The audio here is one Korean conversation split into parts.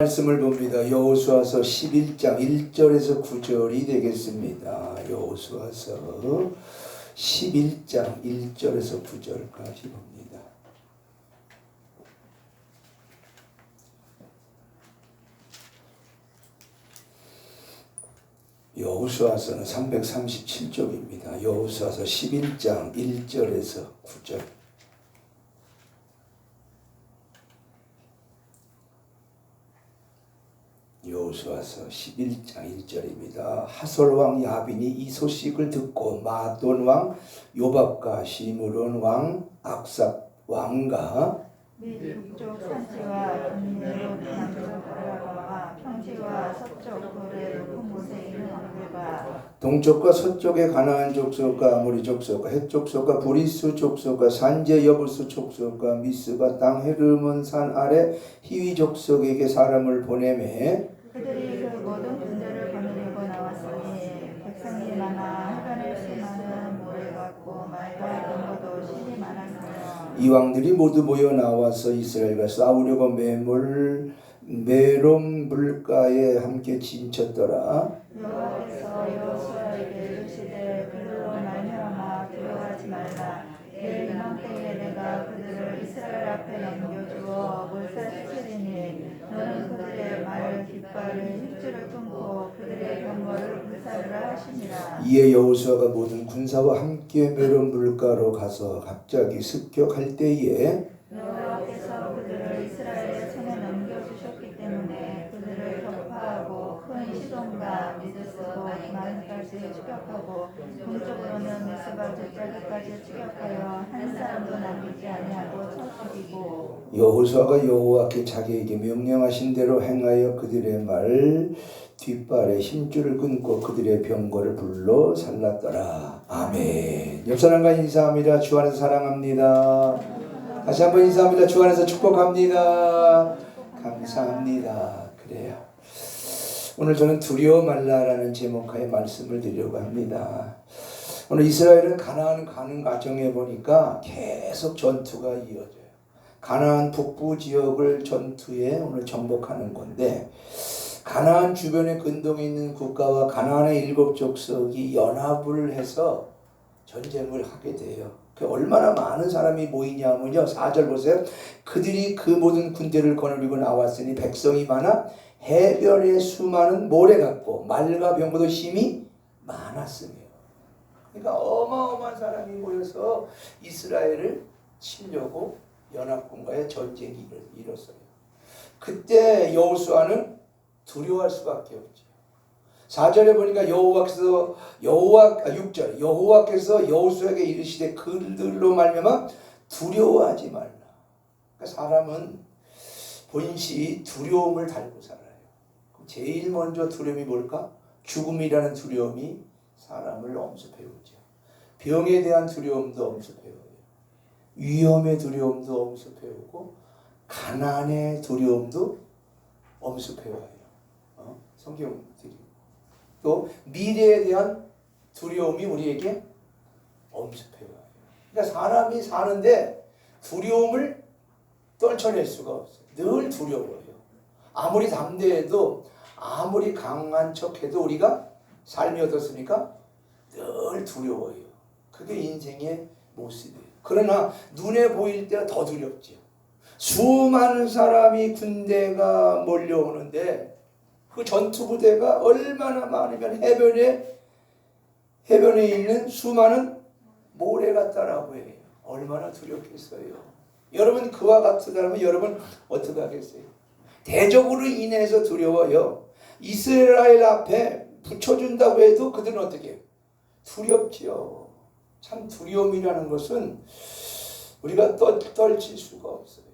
말씀을 봅니다. 여호수아서 11장 1절에서 9절이 되겠습니다. 여호수아서 11장 1절에서 9절까지 봅니다. 여호수아서는 337쪽입니다. 여호수아서 11장 1절에서 9절. 여호수아서 11장 1절입니다. 하솔왕 야빈이 이 소식을 듣고 마돈 왕 요밥과 시므론 왕 악삽 왕과 및 북쪽 산지와 북내로 남쪽 아라바와 평지와 서쪽 고래 높은 곳에 있는 왕들과 동쪽과 서쪽의 가나안 족속과 아모리 족속과 헷 족속과 브리스 족속과 산제 여부스 족속과 미스바 땅 헤르몬 산 아래 히위 족속에게 사람을 보내매 그들이 그 모든 군대를 거느리고 나왔으니 백성이 많아 해변에 수많은 모래 같고 말과 동거도 실이 많았으며 이 왕들이 모두 모여 나와서 이스라엘과 싸우려고 메롬 물가에 함께 진쳤더라. 여호와께서 여호수아에게 이르시되 그들로 말미암아 두려워하지 말라. 내일 이맘때에 내가 그들을 이스라엘 앞에 넘겨주어 몰살시키리니 너는 그들의 말 깃발을 힘줄을 끊고 그들의 병거를 불사르라 하시니라. 이에 여호수아가 모든 군사와 함께 메론 물가로 가서 갑자기 습격할 때에 여호와께서 그들을 이스라엘의 손에 넘겨주셨기 때문에 그들을 격파하고 큰 시돈과 미드스고 마은까지 추격하고 동쪽으로는 미스바 저자기까지 추격하여 한 사람도 남기지 아니하고 쳐 죽이고 여호수아가 여호와께 자기에게 명령하신 대로 행하여 그들의 말 뒷발에 힘줄을 끊고 그들의 병거를 불러 살랐더라. 아멘. 옆 사람과 인사합니다. 주 안에서 사랑합니다. 다시 한번 인사합니다. 주 안에서 축복합니다. 감사합니다. 그래요. 오늘 저는 두려워 말라라는 제목하에 말씀을 드리려고 합니다. 오늘 이스라엘은 가나안 가는 과정에 보니까 계속 전투가 이어져요. 가나안 북부 지역을 전투에 오늘 정복하는 건데 가나안 주변에 근동에 있는 국가와 가나안의 7 족속이 연합을 해서 전쟁을 하게 돼요. 얼마나 많은 사람이 모이냐면요. 4절 보세요. 그들이 그 모든 군대를 거느리고 나왔으니 백성이 많아 해변에 수많은 모래 같고 말과 병거도 힘이 많았으며. 그러니까 어마어마한 사람이 모여서 이스라엘을 치려고 연합군과의 전쟁이 일었어요. 그때 여호수아는 두려워할 수밖에 없죠. 4절에 보니까 6절 여호와께서 여호수아에게 이르시되 그들로 말미암아 두려워하지 말라. 그러니까 사람은 본시 두려움을 달고 살아요. 제일 먼저 두려움이 뭘까? 죽음이라는 두려움이 사람을 엄습해오죠. 병에 대한 두려움도 엄습해오요. 위험의 두려움도 엄습해오고 가난의 두려움도 엄습해와요. 성경들이. 또 미래에 대한 두려움이 우리에게 엄습해와요. 그러니까 사람이 사는데 두려움을 떨쳐낼 수가 없어요. 늘 두려워요. 아무리 담대해도 아무리 강한 척해도 우리가 삶이 어떻습니까? 늘 두려워요. 그게 인생의 모습이에요. 그러나 눈에 보일 때가 더 두렵죠. 수많은 사람이 군대가 몰려오는데 그 전투부대가 얼마나 많으면 해변에 있는 수많은 모래 같다라고 해요. 얼마나 두렵겠어요. 여러분 그와 같으다면 여러분 어떻게 하겠어요? 대적으로 인해서 두려워요. 이스라엘 앞에 붙여준다고 해도 그들은 어떻게 해요? 두렵지요. 참 두려움이라는 것은 우리가 떨칠 수가 없어요.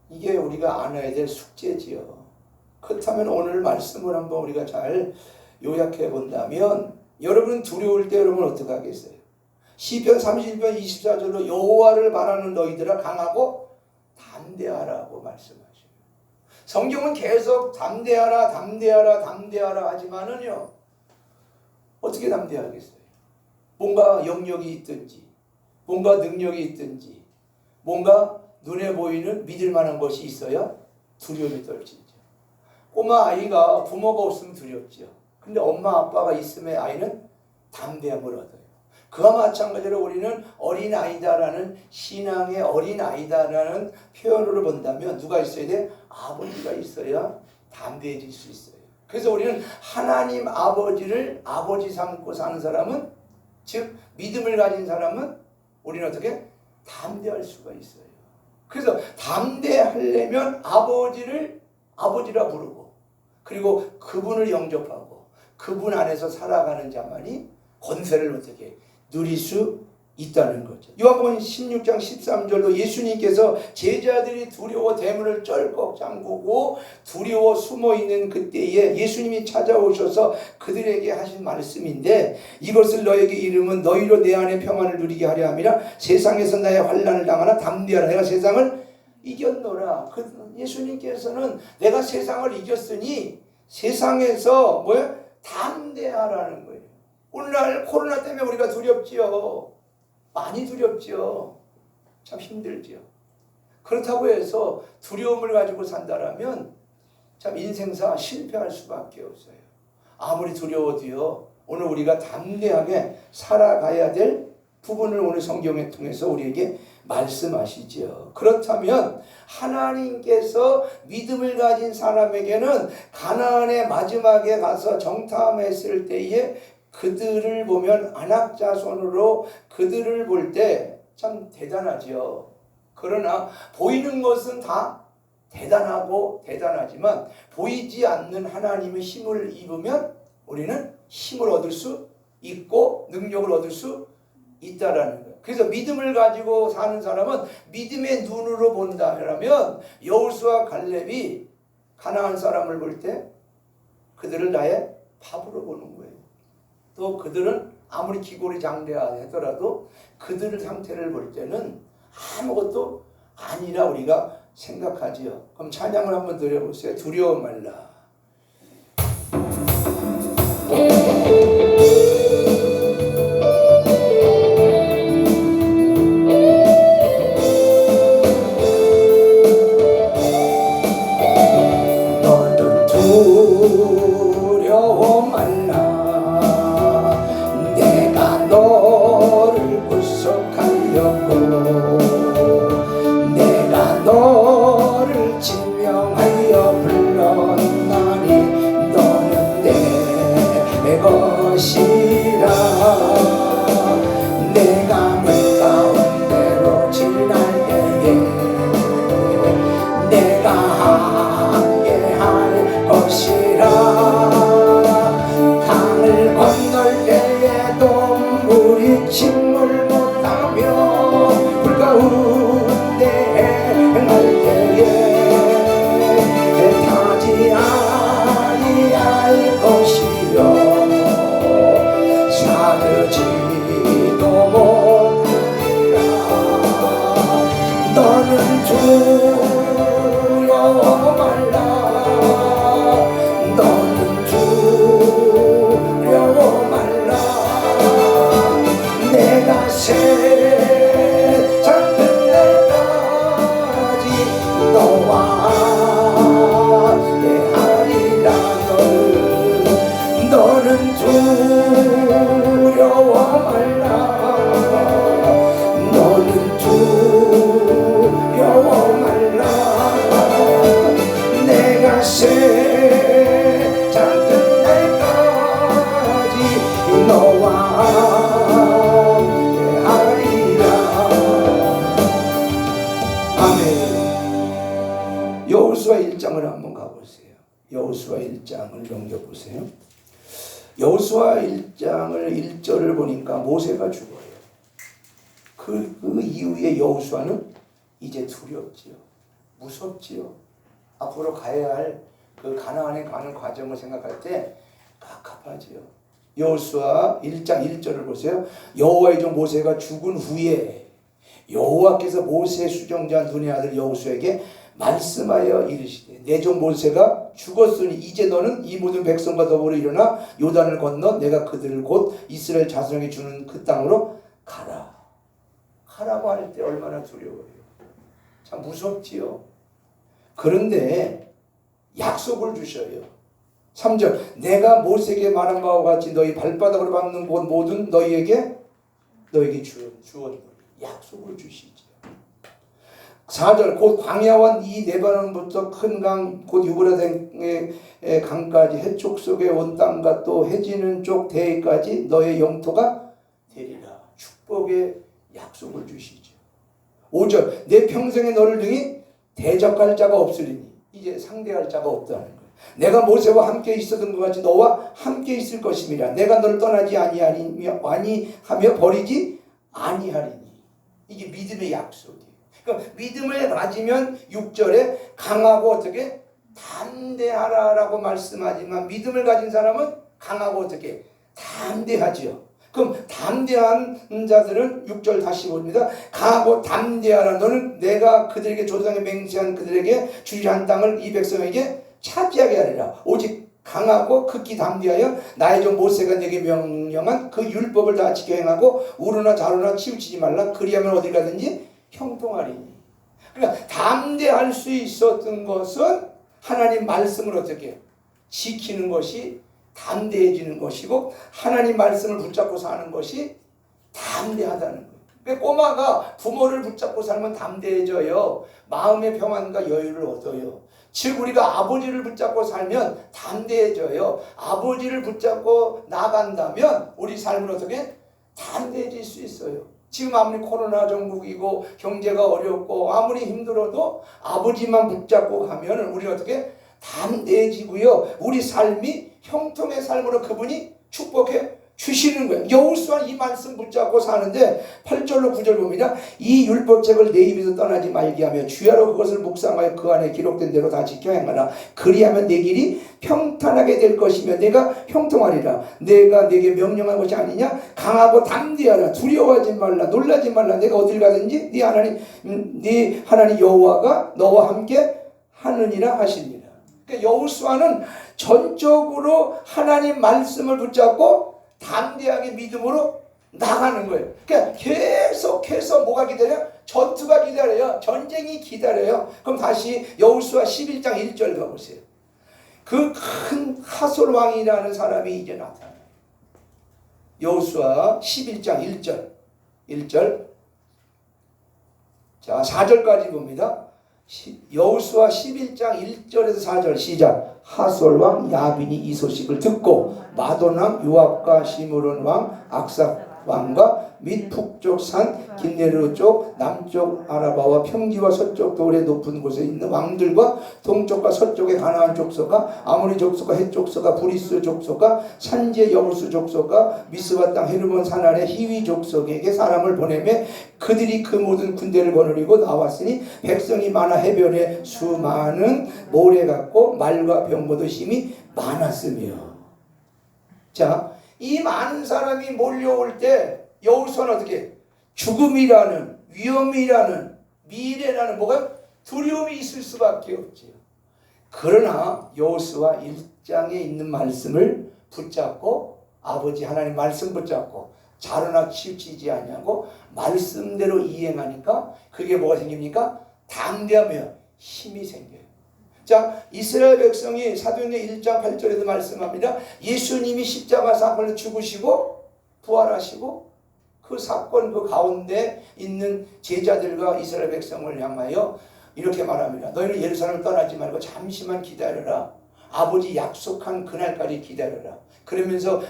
이게 우리가 알아야 될 숙제지요. 그렇다면 오늘 말씀을 한번 우리가 잘 요약해 본다면 여러분 두려울 때 여러분 어떻게 하겠어요? 시편 31편 24절로 여호와를 바라는 너희들아 강하고 담대하라고 말씀하셔요. 성경은 계속 담대하라 하지만은요 어떻게 담대하겠어요? 뭔가 영역이 있든지 뭔가 능력이 있든지 뭔가 눈에 보이는 믿을 만한 것이 있어야 두려움이 떨치죠. 꼬마 아이가 부모가 없으면 두렵죠. 근데 엄마 아빠가 있으면 아이는 담대함을 얻어요. 그와 마찬가지로 우리는 어린아이다라는 신앙의 어린아이다라는 표현으로 본다면 누가 있어야 돼? 아버지가 있어야 담대해질 수 있어요. 그래서 우리는 하나님 아버지를 아버지 삼고 사는 사람은, 즉 믿음을 가진 사람은 우리는 어떻게? 담대할 수가 있어요. 그래서 담대하려면 아버지를 아버지라 부르고, 그리고 그분을 영접하고 그분 안에서 살아가는 자만이 권세를 어떻게 누릴 수 있다는 거죠. 요한복음 16장 13절로 예수님께서 제자들이 두려워 대문을 쩔꺽 잠그고 두려워 숨어있는 그때에 예수님이 찾아오셔서 그들에게 하신 말씀인데, 이것을 너에게 이르면 너희로 내 안에 평안을 누리게 하려 함이라. 세상에서 나의 환난을 당하나 담대하라. 내가 세상을 이겼노라. 예수님께서는 내가 세상을 이겼으니 세상에서 뭐야? 담대하라는 거예요. 오늘날 코로나 때문에 우리가 두렵지요. 많이 두렵지요. 참 힘들지요. 그렇다고 해서 두려움을 가지고 산다라면 참 인생사 실패할 수밖에 없어요. 아무리 두려워도요, 오늘 우리가 담대하게 살아가야 될 부분을 오늘 성경을 통해서 우리에게 말씀하시지요. 그렇다면 하나님께서 믿음을 가진 사람에게는 가나안의 마지막에 가서 정탐했을 때에 그들을 보면 안악자손으로 그들을 볼 때 참 대단하지요. 그러나 보이는 것은 다 대단하고 대단하지만 보이지 않는 하나님의 힘을 입으면 우리는 힘을 얻을 수 있고 능력을 얻을 수 있다라는 거예요. 그래서 믿음을 가지고 사는 사람은 믿음의 눈으로 본다면 여호수아 갈렙이 가나안 사람을 볼 때 그들을 나의 밥으로 보는 거예요. 또 그들은 아무리 기골이 장대하더라도 그들의 상태를 볼 때는 아무것도 아니라 우리가 생각하지요. 그럼 찬양을 한번 드려보세요. 두려워 말라. 너는 두려워 말라. 내가 너를 구속하려고 내가 너를 지명하여 불렀나니 너는 내 것이라. 내가 물 가운데로 지날 때에 내가 함께할 것이라. 강을 건널 때에도 물이 침몰 못하며 불 가운데 행할 때에 타지 아니할 것이요 사르지도 못하리라. 너는 두려워 말라. 너는 두려워 말라. 내가 세상 끝날까지 너와 함께하리라. 너는 두려워 말라. 너는 두려워 말라. 내가 세상 끝날까지 너와 함께하리라. 아멘. 여호수아 1장을 한번 가보세요. 여호수아 1장을 넘겨보세요. 여호수아 1장을 1절을 보니까 모세가 죽어요. 그 이후에 여호수아는 이제 두렵지요. 무섭지요. 앞으로 가야 할 그 가나안에 가는 과정을 생각할 때 갑갑하지요. 여호수아 1장 1절을 보세요. 여호와의 종 모세가 죽은 후에 여호와께서 모세의 수정자 눈의 아들 여호수아에게 말씀하여 이르시되 내 종 모세가 죽었으니 이제 너는 이 모든 백성과 더불어 일어나 요단을 건너 내가 그들을 곧 이스라엘 자손에게 주는 그 땅으로 가라. 가라고 할 때 얼마나 두려워요. 참 무섭지요. 그런데 약속을 주셔요. 3절 내가 모세에게 말한 바와 같이 너희 발바닥으로 밟는 곳 모든 너희에게 주었노니 약속을 주시죠. 4절 곧 광야와 이 레바논부터 큰 강 곧 유브라데의 강까지 해쪽 속에 온 땅과 또 해지는 쪽 대해까지 너의 영토가 되리라. 축복의 약속을 주시죠. 5절 내 평생에 너를 등이 대적할 자가 없으리니 이제 상대할 자가 없다는 거예요. 내가 모세와 함께 있었던 것 같이 너와 함께 있을 것임이라. 내가 너를 떠나지 아니하며 버리지 아니하리니. 이게 믿음의 약속이에요. 그러니까 믿음을 가지면 6절에 강하고 어떻게 담대하라라고 말씀하지만 믿음을 가진 사람은 강하고 어떻게 담대하죠. 그럼 담대한 자들은 6절 다시 봅니다. 강하고 담대하라. 너는 내가 그들에게 조상에 맹세한 그들에게 주리한 땅을 이 백성에게 차지하게 하리라. 오직 강하고 극히 담대하여 나의 종 모세가 내게 명령한 그 율법을 다 지켜 행하고 우로나 좌로나 치우치지 말라. 그리하면 어디 가든지 형통하리니. 그러니까 담대할 수 있었던 것은 하나님 말씀을 어떻게 지키는 것이 담대해지는 것이고 하나님 말씀을 붙잡고 사는 것이 담대하다는 거예요. 그러니까 꼬마가 부모를 붙잡고 살면 담대해져요. 마음의 평안과 여유를 얻어요. 즉 우리가 아버지를 붙잡고 살면 담대해져요. 아버지를 붙잡고 나간다면 우리 삶은 어떻게 담대해질 수 있어요. 지금 아무리 코로나 정국이고 경제가 어렵고 아무리 힘들어도 아버지만 붙잡고 가면 우리 어떻게 담대해지고요. 우리 삶이 형통의 삶으로 그분이 축복해 주시는 거예요. 여호수아 이 말씀 붙잡고 사는데 8절로 9절 봅니다. 이 율법책을 내 입에서 떠나지 말게 하며 주야로 그것을 묵상하여 그 안에 기록된 대로 다 지켜 행하라. 그리하면 내 길이 평탄하게 될 것이며 내가 형통하리라. 내가 내게 명령한 것이 아니냐. 강하고 담대하라. 두려워하지 말라. 놀라지 말라. 내가 어딜 가든지 네 하나님 여호와가 너와 함께 하느니라 하시니라. 그러니까 여호수아는 전적으로 하나님 말씀을 붙잡고 담대하게 믿음으로 나가는 거예요. 그러니까 계속해서 뭐가 기다려요? 전투가 기다려요. 전쟁이 기다려요. 그럼 다시 여호수아 11장 1절 가보세요. 그 큰 하솔 왕이라는 사람이 이제 나타나요. 여호수아 11장 1절 자 4절까지 봅니다. 여호수아 11장 1절에서 4절 시작. 하솔 왕 야빈이 이 소식을 듣고 마돈 왕 요압과 시므론 왕 악삭 왕과 및 북쪽 산 긴네르 쪽 남쪽 아라바와 평지와 서쪽 돌의 높은 곳에 있는 왕들과 동쪽과 서쪽의 가나안 족속과 아모리 족속과 헷 족속과 브리스 족속과 산지의 여부스 족속과 미스바 땅 헤르몬 산 아래 히위 족속에게 사람을 보내며 그들이 그 모든 군대를 거느리고 나왔으니 백성이 많아 해변에 수많은 모래 같고 말과 병거도 심히 많았으며. 자, 이 많은 사람이 몰려올 때 여호수아는 어떻게 죽음이라는 위험이라는 미래라는 뭐가 두려움이 있을 수밖에 없지요. 그러나 여호수아 1장에 있는 말씀을 붙잡고 아버지 하나님 말씀 붙잡고 자르나 치우치지 아니하고 말씀대로 이행하니까 그게 뭐가 생깁니까? 담대하며 힘이 생겨요. 자, 이스라엘 백성이 사도행전 1장 8절에도 말씀합니다. 예수님이 십자가 사건을 죽으시고 부활하시고 그 사건 그 가운데 있는 제자들과 이스라엘 백성을 향하여 이렇게 말합니다. 너희는 예루살렘을 떠나지 말고 잠시만 기다려라. 아버지 약속한 그날까지 기다려라. 그러면서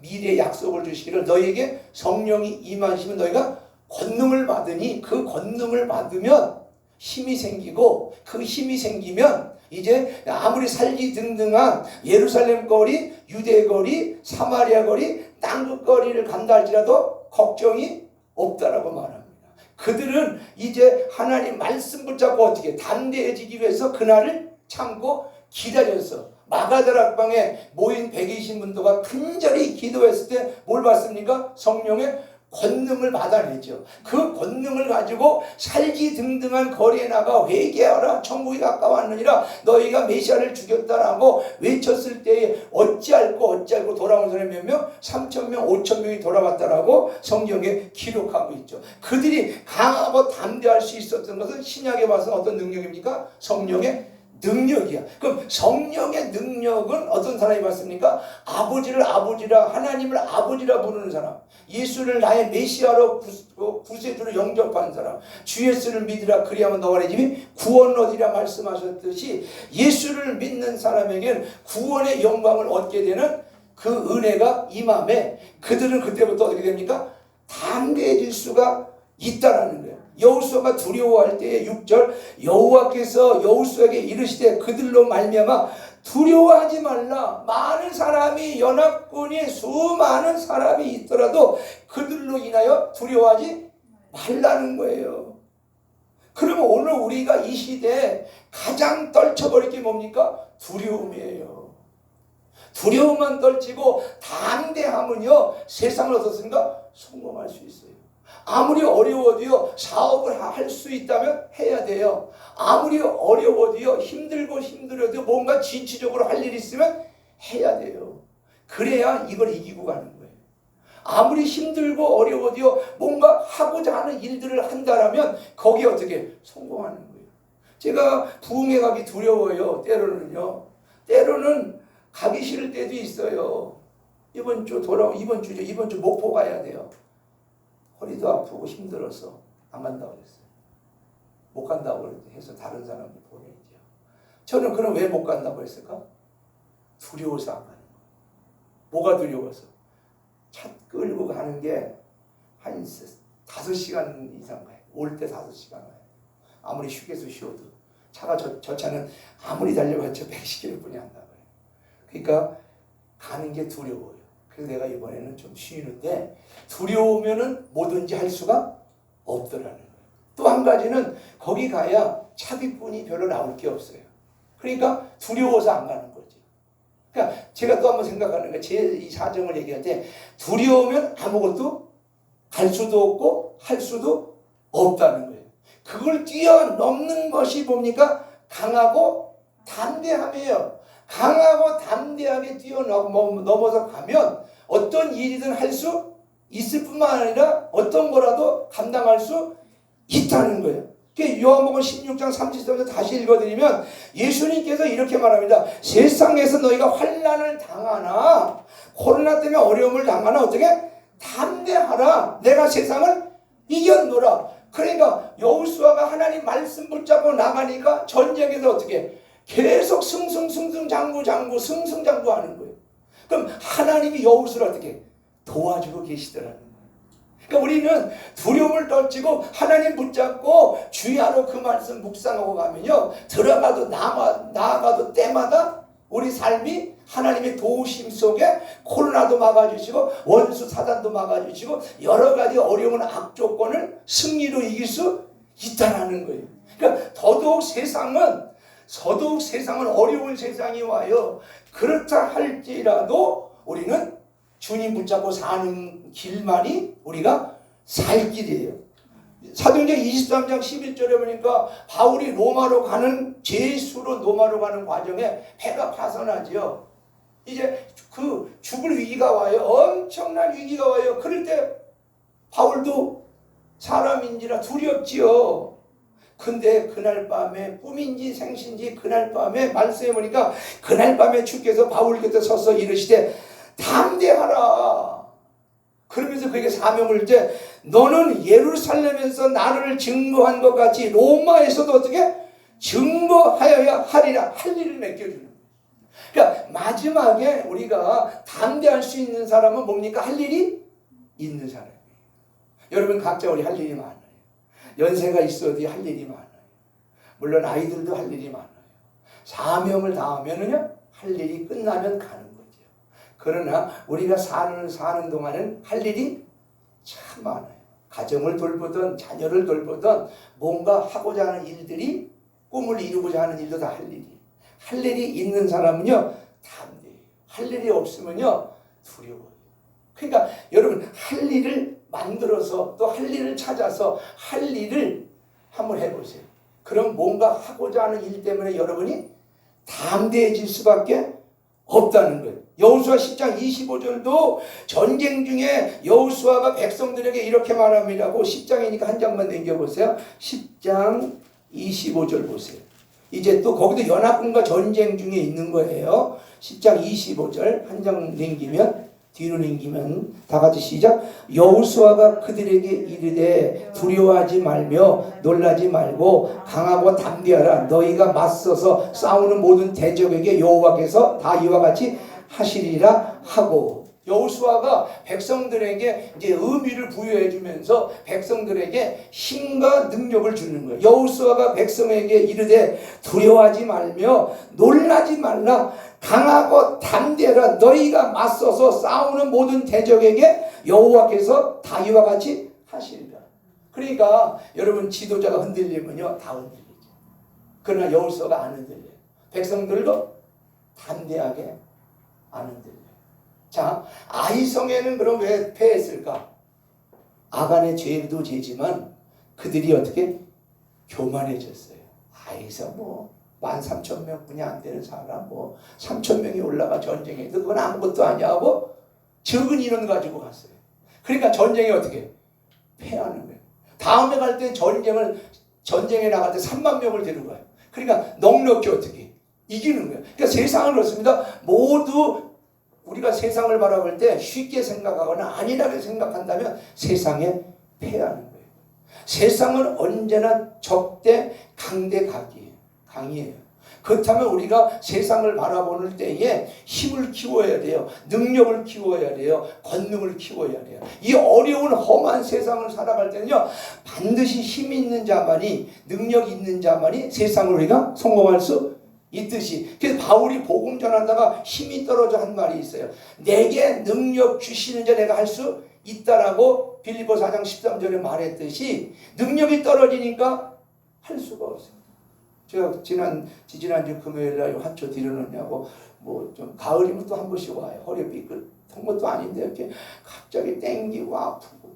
미래의 약속을 주시기를 너희에게 성령이 임하시면 너희가 권능을 받으니 그 권능을 받으면 힘이 생기고 그 힘이 생기면 이제 아무리 살기 등등한 예루살렘 거리, 유대 거리, 사마리아 거리, 땅끝 거리를 간다 할지라도 걱정이 없다라고 말합니다. 그들은 이제 하나님 말씀 붙잡고 어떻게 담대해지기 위해서 그날을 참고 기다려서 마가다락방에 모인 120문도가 간절히 기도했을 때 뭘 받습니까? 성령의 권능을 받아내죠. 그 권능을 가지고 살기 등등한 거리에 나가 회개하라 천국이 가까웠느니라 너희가 메시아를 죽였다라고 외쳤을 때에 어찌할꼬 돌아온 사람이 몇 명? 3,000명 5,000명이 돌아왔다라고 성경에 기록하고 있죠. 그들이 강하고 담대할 수 있었던 것은 신약에 와서 어떤 능력입니까? 성령의 능력이야. 그럼 성령의 능력은 어떤 사람이 받습니까? 아버지를 아버지라, 하나님을 아버지라 부르는 사람, 예수를 나의 메시아로 구세주로 영접한 사람, 주 예수를 믿으라 그리하면 너와 내 집이 구원 얻으리라 말씀하셨듯이 예수를 믿는 사람에게는 구원의 영광을 얻게 되는 그 은혜가 임함에 그들은 그때부터 어떻게 됩니까? 담대해질 수가 있다라는 거예요. 여호수아가 두려워할 때의 6절, 여호와께서 여호수아에게 이르시되 그들로 말미암아 두려워하지 말라. 많은 사람이, 연합군이 수많은 사람이 있더라도 그들로 인하여 두려워하지 말라는 거예요. 그러면 오늘 우리가 이 시대에 가장 떨쳐버릴 게 뭡니까? 두려움이에요. 두려움만 떨치고 담대함은요, 세상을 어떻습니까? 성공할 수 있어요. 아무리 어려워도요, 사업을 할 수 있다면 해야 돼요. 아무리 어려워도요, 힘들어도 뭔가 진취적으로 할 일이 있으면 해야 돼요. 그래야 이걸 이기고 가는 거예요. 아무리 힘들고 어려워도요, 뭔가 하고자 하는 일들을 한다라면 거기에 어떻게 성공하는 거예요. 제가 부흥회 가기 두려워요. 때로는 가기 싫을 때도 있어요. 이번 주 목포 가야 돼요. 허리도 아프고 힘들어서 안 간다고 그랬어요. 못 간다고 해서 다른 사람을 보내죠. 저는 그럼 왜 못 간다고 했을까? 두려워서 안 가는 거예요. 뭐가 두려워서? 차 끌고 가는 게 한 5시간 이상 가요. 올 때 5시간 가요. 아무리 휴게소 쉬어도. 차가 저 차는 아무리 달려봤자 110km뿐이 안 나가요. 그러니까 가는 게 두려워요. 그래서 내가 이번에는 좀 쉬는데, 두려우면은 뭐든지 할 수가 없더라는 거예요. 또 한 가지는 거기 가야 차비뿐이 별로 나올 게 없어요. 그러니까 두려워서 안 가는 거죠. 그러니까 제가 또 한번 생각하는 거예요. 제 이 사정을 얘기할 때, 두려우면 아무것도 갈 수도 없고 할 수도 없다는 거예요. 그걸 뛰어넘는 것이 뭡니까? 강하고 담대함이에요. 강하고 담대하게 뛰어넘어서 가면 어떤 일이든 할 수 있을 뿐만 아니라 어떤 거라도 감당할 수 있다는 거예요. 요한복음 16장 30절에서 다시 읽어드리면 예수님께서 이렇게 말합니다. 세상에서 너희가 환난을 당하나, 코로나 때문에 어려움을 당하나 어떻게? 담대하라. 내가 세상을 이겼노라. 그러니까 여호수아가 하나님 말씀 붙잡고 나가니까 전쟁에서 어떻게? 계속 승승장구하는 거예요. 그럼 하나님이 여호수아를 어떻게 도와주고 계시더라는 거예요. 그러니까 우리는 두려움을 떨치고 하나님 붙잡고 주야로 그 말씀 묵상하고 가면요, 들어가도 나아가도 때마다 우리 삶이 하나님의 도우심 속에 코로나도 막아주시고 원수 사단도 막아주시고 여러 가지 어려운 악조건을 승리로 이길 수 있다는 거예요. 그러니까 더더욱 세상은 어려운 세상이 와요. 그렇다 할지라도 우리는 주님 붙잡고 사는 길만이 우리가 살 길이에요. 사도행전 23장 11절에 보니까 바울이 로마로 가는 과정에 배가 파선하지요. 이제 그 죽을 위기가 와요. 엄청난 위기가 와요. 그럴 때 바울도 사람인지라 두렵지요. 근데 그날 밤에 꿈인지 생신지 그날 밤에 말씀해 보니까 그날 밤에 주께서 바울 곁에 서서 이르시되 담대하라. 그러면서 그에게 사명을 때 너는 예루살렘에서 나를 증거한 것 같이 로마에서도 어떻게 증거하여야 하리라. 할 일을 맡겨주는 거예요. 그러니까 마지막에 우리가 담대할 수 있는 사람은 뭡니까? 할 일이 있는 사람이에요. 여러분 각자 우리 할 일이 많아요. 연세가 있어도 할 일이 많아요. 물론 아이들도 할 일이 많아요. 사명을 다하면은요, 할 일이 끝나면 가는 거죠. 그러나 우리가 사는 동안은 할 일이 참 많아요. 가정을 돌보던 자녀를 돌보던 뭔가 하고자 하는 일들이, 꿈을 이루고자 하는 일도 다 할 일이 있는 사람은요 담대해요. 할 일이 없으면요 두려워요. 그러니까 여러분 할 일을 만들어서 또 할 일을 찾아서 할 일을 한번 해보세요. 그럼 뭔가 하고자 하는 일 때문에 여러분이 담대해질 수밖에 없다는 거예요. 여호수아 10장 25절도 전쟁 중에 여호수아가 백성들에게 이렇게 말합니다고. 10장이니까 한 장만 넘겨보세요. 10장 25절 보세요. 이제 또 거기도 연합군과 전쟁 중에 있는 거예요. 10장 25절 한 장 넘기면 뒤로 넘기면 다 같이 시작. 여호수아가 그들에게 이르되 두려워하지 말며 놀라지 말고 강하고 담대하라. 너희가 맞서서 싸우는 모든 대적에게 여호와께서 다 이와 같이 하시리라 하고, 여호수아가 백성들에게 이제 의미를 부여해 주면서 백성들에게 힘과 능력을 주는 거예요. 여호수아가 백성에게 이르되 두려워하지 말며 놀라지 말라. 강하고 담대하라. 너희가 맞서서 싸우는 모든 대적에게 여호와께서 다 이와 같이 하시리라. 그러니까 여러분, 지도자가 흔들리면요 다 흔들리죠. 그러나 여호수아가 안 흔들려요. 백성들도 담대하게 안 흔들려요. 자, 아이성에는 그럼 왜 패했을까? 아간의 죄도 죄지만 그들이 어떻게 교만해졌어요. 아이성 13,000명뿐이 안 되는 사람 3,000명이 올라가 전쟁에 그건 아무것도 아니야 하고 적은 인원 가지고 갔어요. 그러니까 전쟁에 어떻게 패하는 거예요. 다음에 갈 때 전쟁에 나갈 때 3만 명을 데려가요. 그러니까 넉넉히 어떻게 이기는 거예요. 그러니까 세상은 그렇습니다. 모두 우리가 세상을 바라볼 때 쉽게 생각하거나 안일하게 생각한다면 세상에 패하는 거예요. 세상은 언제나 적대 강대 강이에요. 그렇다면 우리가 세상을 바라보는 때에 힘을 키워야 돼요. 능력을 키워야 돼요. 권능을 키워야 돼요. 이 어려운 험한 세상을 살아갈 때는요 반드시 힘 있는 자만이, 능력 있는 자만이 세상을 우리가 성공할 수 있듯이. 그래서 바울이 복음 전하다가 힘이 떨어져 한 말이 있어요. 내게 능력 주시는 자 내가 할 수 있다라고 빌립보 4장 13절에 말했듯이 능력이 떨어지니까 할 수가 없어요. 제가 지지난주 금요일날 화초 들여놓냐고 좀 가을이면 또 한 번씩 와요. 허리 삐끗한 것도 아닌데 이렇게 갑자기 땡기고 아프고.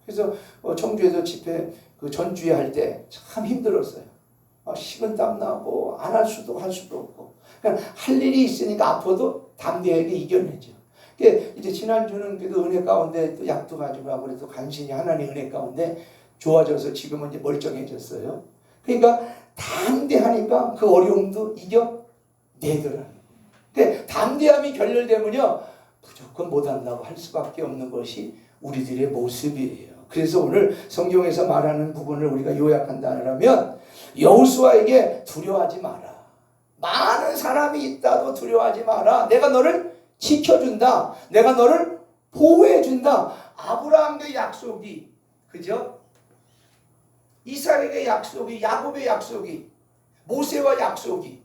그래서 청주에서 집회 전주에 할 때 참 힘들었어요. 식은땀 나고 안 할 수도 없고 그냥 할 일이 있으니까 아파도 담대하게 이겨내죠. 이제 지난주는 그래도 은혜 가운데 또 약도 가지고 하고 그래도 간신히 하나님 은혜 가운데 좋아져서 지금은 이제 멀쩡해졌어요. 그러니까 담대하니까 그 어려움도 이겨내더라고요. 근데 담대함이 결렬되면요 무조건 못한다고 할 수밖에 없는 것이 우리들의 모습이에요. 그래서 오늘 성경에서 말하는 부분을 우리가 요약한다면 여호수아에게 두려워하지 마라. 많은 사람이 있다도 두려워하지 마라. 내가 너를 지켜준다. 내가 너를 보호해준다. 아브라함의 약속이, 그죠? 이삭에게 약속이, 야곱의 약속이, 모세와 약속이,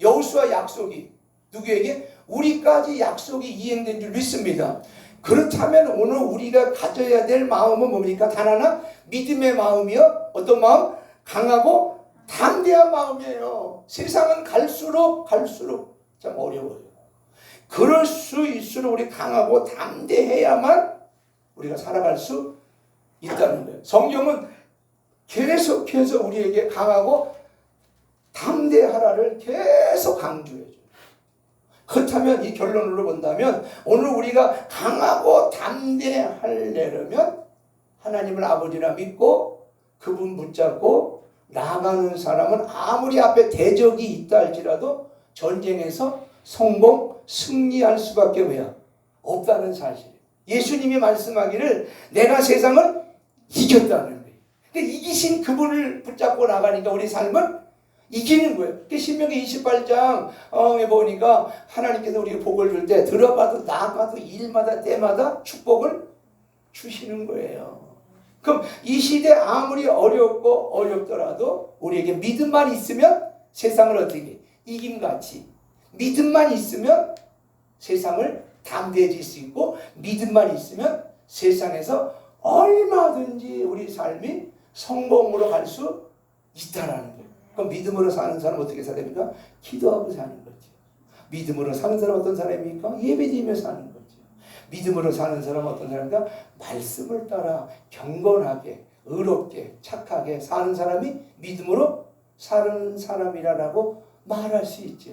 여호수아 약속이 누구에게? 우리까지 약속이 이행된 줄 믿습니다. 그렇다면 오늘 우리가 가져야 될 마음은 뭡니까? 단 하나, 믿음의 마음이요. 어떤 마음? 강하고 담대한 마음이에요. 세상은 갈수록 참 어려워요. 그럴 수 있을수록 우리 강하고 담대해야만 우리가 살아갈 수 있다는 거예요. 성경은 계속해서 우리에게 강하고 담대하라를 계속 강조해줘요. 그렇다면 이 결론으로 본다면 오늘 우리가 강하고 담대하려면 하나님을 아버지라 믿고 그분 붙잡고 나아가는 사람은 아무리 앞에 대적이 있다 할지라도 전쟁에서 승리할 수밖에 없다는 사실. 예수님이 말씀하기를 내가 세상을 이겼다는 거예요. 그러니까 이기신 그분을 붙잡고 나가니까 우리 삶은 이기는 거예요. 신명기 28장에 보니까 하나님께서 우리에게 복을 줄 때 들어봐도 나가도 일마다 때마다 축복을 주시는 거예요. 그럼 이 시대 아무리 어렵고 어렵더라도 우리에게 믿음만 있으면 세상을 어떻게 이김같이, 믿음만 있으면 세상을 담대해질 수 있고, 믿음만 있으면 세상에서 얼마든지 우리 삶이 성공으로 갈 수 있다라는 거예요. 그럼 믿음으로 사는 사람은 어떻게 살아야 됩니까? 기도하고 사는 거죠. 믿음으로 사는 사람은 어떤 사람입니까? 예배드리며 사는 거죠. 믿음으로 사는 사람은 어떤 사람입니까? 말씀을 따라 경건하게, 의롭게, 착하게 사는 사람이 믿음으로 사는 사람이라고 말할 수 있죠.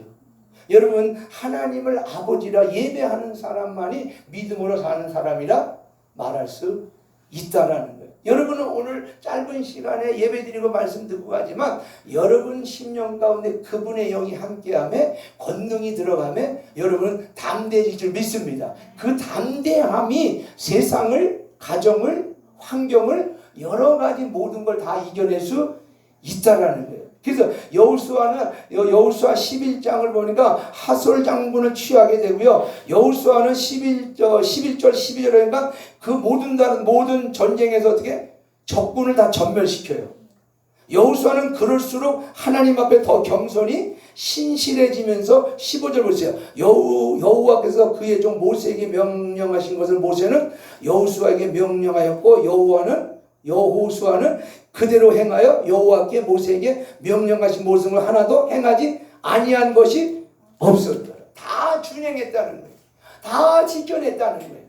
여러분, 하나님을 아버지라 예배하는 사람만이 믿음으로 사는 사람이라 말할 수 있다라는 거예요. 여러분은 오늘 짧은 시간에 예배드리고 말씀 듣고 가지만 여러분 심령 가운데 그분의 영이 함께함에 권능이 들어가면 여러분은 담대해질 줄 믿습니다. 그 담대함이 세상을, 가정을, 환경을 여러 가지 모든 걸 다 이겨낼 수 있다라는 거예요. 그래서 여호수아는 여호수아 11장을 보니까 하솔 장군을 취하게 되고요. 여호수아는 11절 12절에 보니까 그 모든 전쟁에서 어떻게 적군을 다 전멸시켜요. 여호수아는 그럴수록 하나님 앞에 더 겸손히 신실해지면서 15절 보세요. 여호와께서 그의 종 모세에게 명령하신 것을 모세는 여호수아에게 명령하였고 여호수아는 그대로 행하여 여호와께 모세에게 명령하신 모습을 하나도 행하지 아니한 것이 없었다. 다 준행했다는 거예요. 다 지켜냈다는 거예요.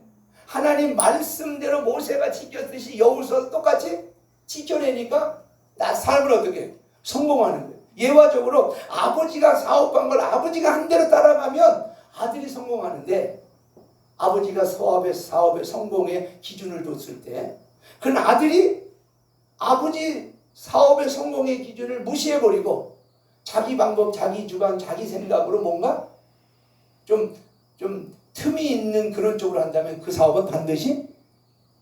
하나님 말씀대로 모세가 지켰듯이 여호수아도 똑같이 지켜내니까 나 삶을 어떻게 성공하는 거예요. 예화적으로 아버지가 사업한 걸 아버지가 한 대로 따라가면 아들이 성공하는데 아버지가 사업의 성공의 기준을 뒀을 때 그런 아들이 아버지 사업의 성공의 기준을 무시해버리고 자기 방법, 자기 주관, 자기 생각으로 뭔가 좀 틈이 있는 그런 쪽으로 한다면 그 사업은 반드시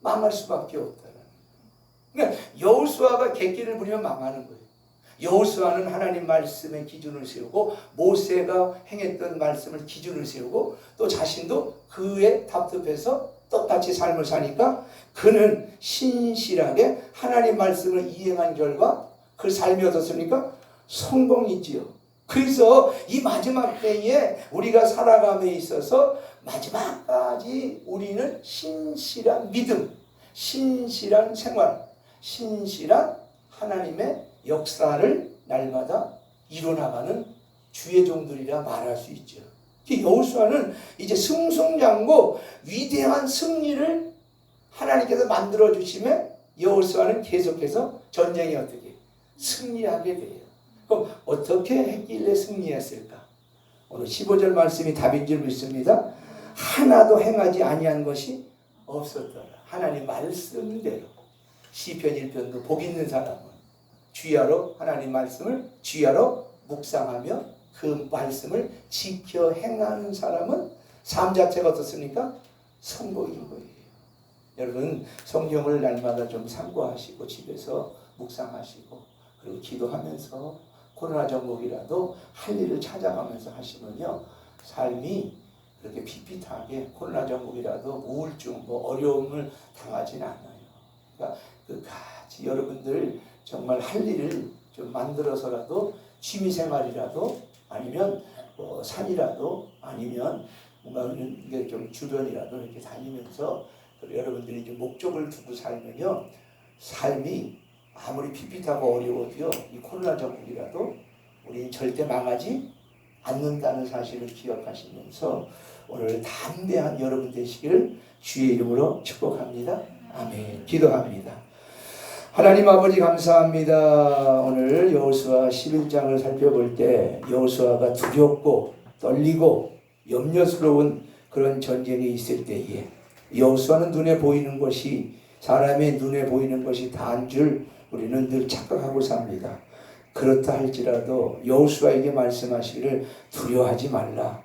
망할 수밖에 없다. 그러니까 여호수아가 객기를 부리면 망하는 거예요. 여호수아는 하나님 말씀의 기준을 세우고 모세가 행했던 말씀을 기준을 세우고 또 자신도 그에 답답해서 똑같이 삶을 사니까 그는 신실하게 하나님 말씀을 이행한 결과 그 삶이 어떻습니까? 성공이지요. 그래서 이 마지막 때에 우리가 살아감에 있어서 마지막까지 우리는 신실한 믿음, 신실한 생활, 신실한 하나님의 역사를 날마다 이뤄나가는 주의 종들이라 말할 수 있죠. 여호수아는 이제 승승장구 위대한 승리를 하나님께서 만들어 주시면 여호수아는 계속해서 전쟁에 어떻게 승리하게 돼요. 그럼 어떻게 했길래 승리했을까? 오늘 15절 말씀이 답인 줄 믿습니다. 하나도 행하지 아니한 것이 없었더라. 하나님 말씀대로. 시편 1편도 복 있는 사람은 주야로 하나님 말씀을 주야로 묵상하며 그 말씀을 지켜 행하는 사람은 삶 자체가 어떻습니까? 성공인 거예요. 여러분 성경을 날마다 좀 참고하시고 집에서 묵상하시고 그리고 기도하면서 코로나 전국이라도 할 일을 찾아가면서 하시면요 삶이 그렇게 핍핍하게 코로나 전국이라도 우울증 어려움을 당하진 않아요. 그러니까 같이 여러분들 정말 할 일을 좀 만들어서라도 취미생활이라도 아니면 산이라도 아니면 뭔가 이게 좀 주변이라도 이렇게 다니면서 여러분들이 좀 목적을 두고 살면요 삶이 아무리 핍핍하고 어려워도요 이 코로나 전국이라도 우리는 절대 망하지 않는다는 사실을 기억하시면서 오늘 담대한 여러분 되시기를 주의 이름으로 축복합니다. 아멘. 기도합니다. 하나님 아버지 감사합니다. 오늘 여호수아 11장을 살펴볼 때 여호수아가 두렵고 떨리고 염려스러운 그런 전쟁이 있을 때에 여호수아는 눈에 보이는 것이 사람의 눈에 보이는 것이 다인 줄 우리는 늘 착각하고 삽니다. 그렇다 할지라도 여호수아에게 말씀하시기를 두려워하지 말라.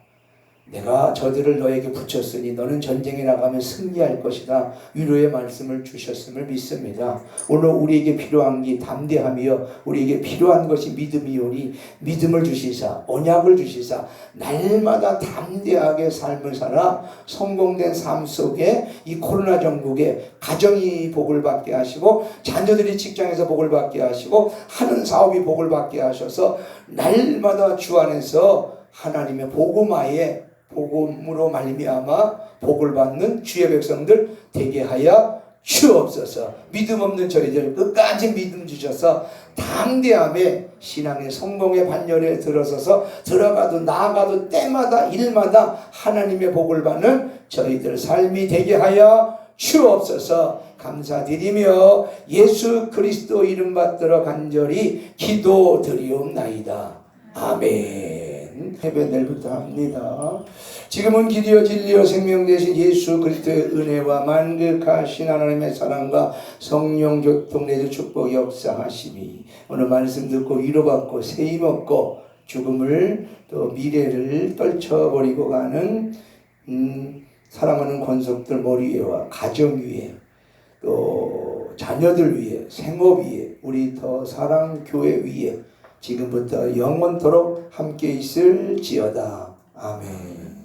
내가 저들을 너에게 붙였으니 너는 전쟁에 나가면 승리할 것이다. 위로의 말씀을 주셨음을 믿습니다. 오늘 우리에게 필요한 게 담대함이요 우리에게 필요한 것이 믿음이오니 믿음을 주시사 언약을 주시사 날마다 담대하게 삶을 살아 성공된 삶 속에 이 코로나 전국에 가정이 복을 받게 하시고 자녀들이 직장에서 복을 받게 하시고 하는 사업이 복을 받게 하셔서 날마다 주 안에서 하나님의 복음화에 복음으로 말미암아 복을 받는 주의 백성들 되게 하여 주옵소서. 믿음 없는 저희들 끝까지 믿음 주셔서 담대함에 신앙의 성공의 반열에 들어서서 들어가도 나아가도 때마다 일마다 하나님의 복을 받는 저희들 삶이 되게 하여 주옵소서. 감사드리며 예수 그리스도 이름 받들어 간절히 기도드리옵나이다. 아멘. 예배 내일부터 합니다. 지금은 길이요 진리요 생명 되신 예수 그리스도의 은혜와 만극하신 하나님의 사랑과 성령 교통 내주 축복 역사하심이 오늘 말씀 듣고 위로받고 세임 얻고 죽음을 또 미래를 떨쳐버리고 가는 사랑하는 권속들 머리 위에와 가정 위에 또 자녀들 위에 생업 위에 우리 더 사랑 교회 위에 지금부터 영원토록 함께 있을지어다. 아멘.